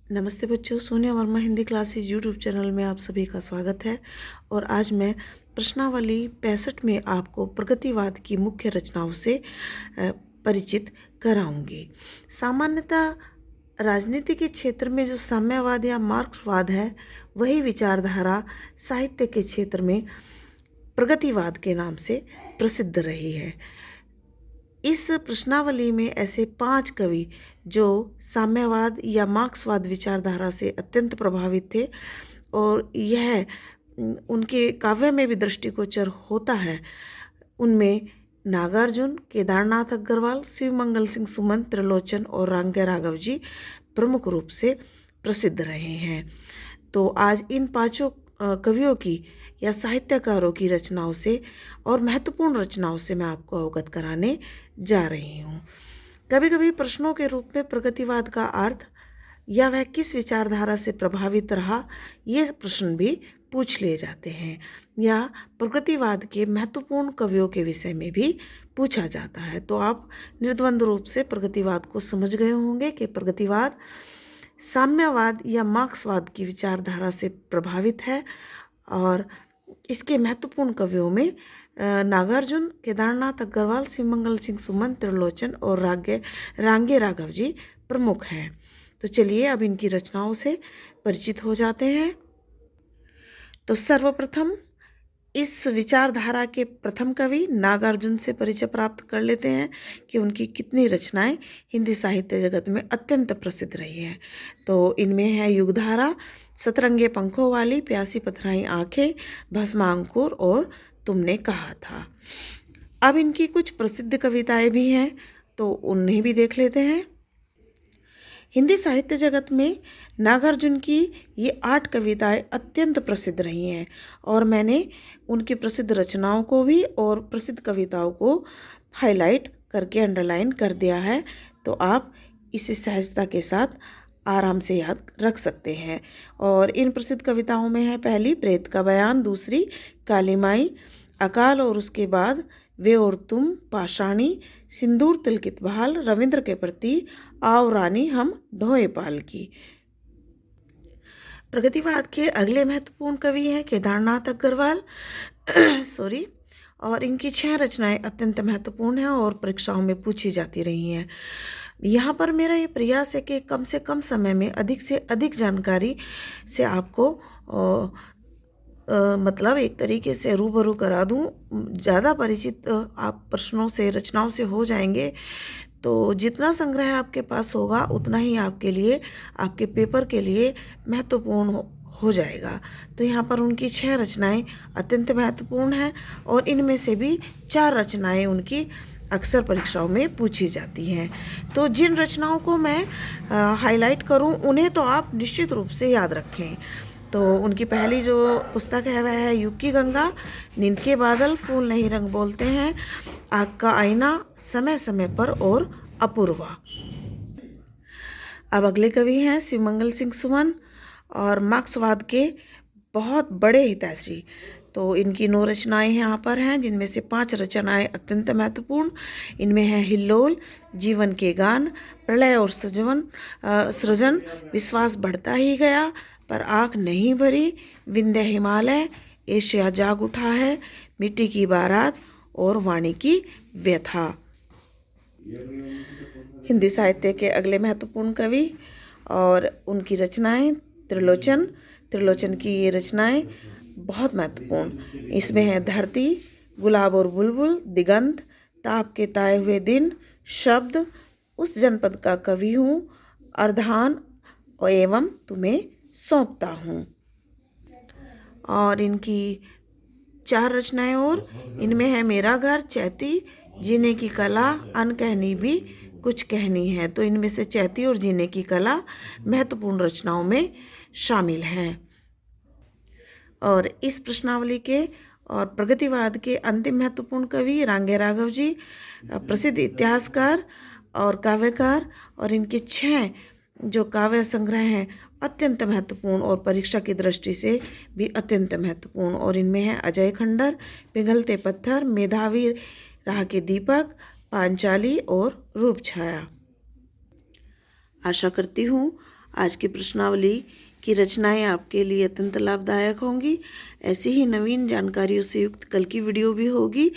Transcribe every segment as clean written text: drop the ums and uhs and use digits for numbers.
नमस्ते बच्चों, Sonia Verma Hindi classes YouTube channel में आप सभी का स्वागत है। और आज मैं प्रश्नावली 65 में आपको प्रगतिवाद की मुख्य रचनाओं से परिचित कराऊंगी। सामान्यतः राजनीति के क्षेत्र में जो साम्यवाद या मार्क्सवाद है, वही विचारधारा साहित्य के क्षेत्र में प्रगतिवाद के नाम से प्रसिद्ध रही है। इस प्रश्नावली में ऐसे 5 कवि जो साम्यवाद या मार्क्सवाद विचारधारा से अत्यंत प्रभावित थे और यह उनके काव्य में भी दृष्टिगोचर होता है, उनमें नागार्जुन, केदारनाथ अग्रवाल, शिवमंगल सिंह सुमन, त्रिलोचन और रांगे राघव जी प्रमुख रूप से प्रसिद्ध रहे हैं। तो आज इन 5 कवियों की या साहित्यकारों की रचनाओं से और महत्वपूर्ण रचनाओं से मैं आपको अवगत कराने जा रही हूँ। कभी कभी प्रश्नों के रूप में प्रगतिवाद का अर्थ या वह किस विचारधारा से प्रभावित रहा, ये प्रश्न भी पूछ लिए जाते हैं, या प्रगतिवाद के महत्वपूर्ण कवियों के विषय में भी पूछा जाता है। तो आप निर्द्वंद रूप से प्रगतिवाद को समझ गए होंगे कि प्रगतिवाद साम्यवाद या मार्क्सवाद की विचारधारा से प्रभावित है और इसके महत्वपूर्ण कवियों में नागार्जुन, केदारनाथ अग्रवाल, शिवमंगल सिंह सुमन, त्रिलोचन और रांगे राघव जी प्रमुख हैं। तो चलिए अब इनकी रचनाओं से परिचित हो जाते हैं। तो सर्वप्रथम इस विचारधारा के प्रथम कवि नागार्जुन से परिचय प्राप्त कर लेते हैं कि उनकी कितनी रचनाएं हिंदी साहित्य जगत में अत्यंत प्रसिद्ध रही हैं। तो इनमें है युगधारा, सतरंगे पंखों वाली, प्यासी पथराई आंखें, भस्मांकुर और तुमने कहा था। अब इनकी कुछ प्रसिद्ध कविताएं भी हैं, तो उन्हें भी देख लेते हैं। हिंदी साहित्य जगत में नागार्जुन की ये 8 कविताएं अत्यंत प्रसिद्ध रही हैं और मैंने उनकी प्रसिद्ध रचनाओं को भी और प्रसिद्ध कविताओं को हाईलाइट करके अंडरलाइन कर दिया है। तो आप इसे सहजता के साथ आराम से याद रख सकते हैं। और इन प्रसिद्ध कविताओं में है पहली प्रेत का बयान, दूसरी काली माई, अकाल और उसके बाद, वे और तुम, पाषाणी, सिंदूर तिलकित बहाल, रविंद्र के प्रति, आओ रानी हम ढोए पाल की। प्रगतिवाद के अगले महत्वपूर्ण कवि हैं केदारनाथ अग्रवाल सॉरी और इनकी 6 रचनाएं अत्यंत महत्वपूर्ण हैं और परीक्षाओं में पूछी जाती रही हैं। यहाँ पर मेरा ये प्रयास है कि कम से कम समय में अधिक से अधिक जानकारी से आपको मतलब एक तरीके से रूबरू करा दूँ। ज़्यादा परिचित आप प्रश्नों से, रचनाओं से हो जाएंगे तो जितना संग्रह आपके पास होगा उतना ही आपके लिए, आपके पेपर के लिए महत्वपूर्ण हो जाएगा। तो यहाँ पर उनकी 6 रचनाएं अत्यंत महत्वपूर्ण हैं और इनमें से भी 4 रचनाएं उनकी अक्सर परीक्षाओं में पूछी जाती हैं। तो जिन रचनाओं को मैं हाईलाइट करूँ उन्हें तो आप निश्चित रूप से याद रखें। तो उनकी पहली जो पुस्तक है वह है युग की गंगा, नींद के बादल, फूल नहीं रंग बोलते हैं, आग का आईना, समय समय पर और अपूर्वा। अब अगले कवि हैं शिवमंगल सिंह सुमन और मार्क्सवाद के बहुत बड़े हितैषी। तो इनकी 9 रचनाएं यहाँ पर हैं, जिनमें से 5 रचनाएं अत्यंत महत्वपूर्ण। इनमें है हिल्लोल, जीवन के गान, प्रलय और सृजन, विश्वास बढ़ता ही गया, पर आँख नहीं भरी, विंध्य हिमालय, एशिया जाग उठा है, मिट्टी की बारात और वाणी की व्यथा। हिंदी साहित्य के अगले महत्वपूर्ण कवि और उनकी रचनाएं त्रिलोचन की ये रचनाएं बहुत महत्वपूर्ण। इसमें है धरती, गुलाब और बुलबुल, दिगंत, ताप के ताए हुए दिन, शब्द, उस जनपद का कवि हूँ, अर्धान एवं तुम्हें सौंपता हूँ। और इनकी 4 रचनाएं और इनमें है मेरा घर, चैती, जीने की कला, अनकहनी भी कुछ कहनी है। तो इनमें से चैती और जीने की कला महत्वपूर्ण रचनाओं में शामिल हैं। और इस प्रश्नावली के और प्रगतिवाद के अंतिम महत्वपूर्ण कवि रांगे राघव जी, प्रसिद्ध इतिहासकार और काव्यकार, और इनके 6 जो काव्य संग्रह हैं अत्यंत महत्वपूर्ण और परीक्षा की दृष्टि से भी अत्यंत महत्वपूर्ण। और इनमें है अजय खंडर, पिघलते पत्थर, मेधावी राह के दीपक, पांचाली और रूप छाया। आशा करती हूँ आज की प्रश्नावली की रचनाएं आपके लिए अत्यंत लाभदायक होंगी। ऐसी ही नवीन जानकारियों से युक्त कल की वीडियो भी होगी।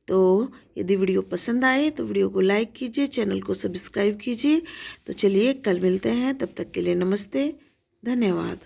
तो यदि वीडियो पसंद आए तो वीडियो को लाइक कीजिए, चैनल को सब्सक्राइब कीजिए। तो चलिए कल मिलते हैं, तब तक के लिए नमस्ते, धन्यवाद।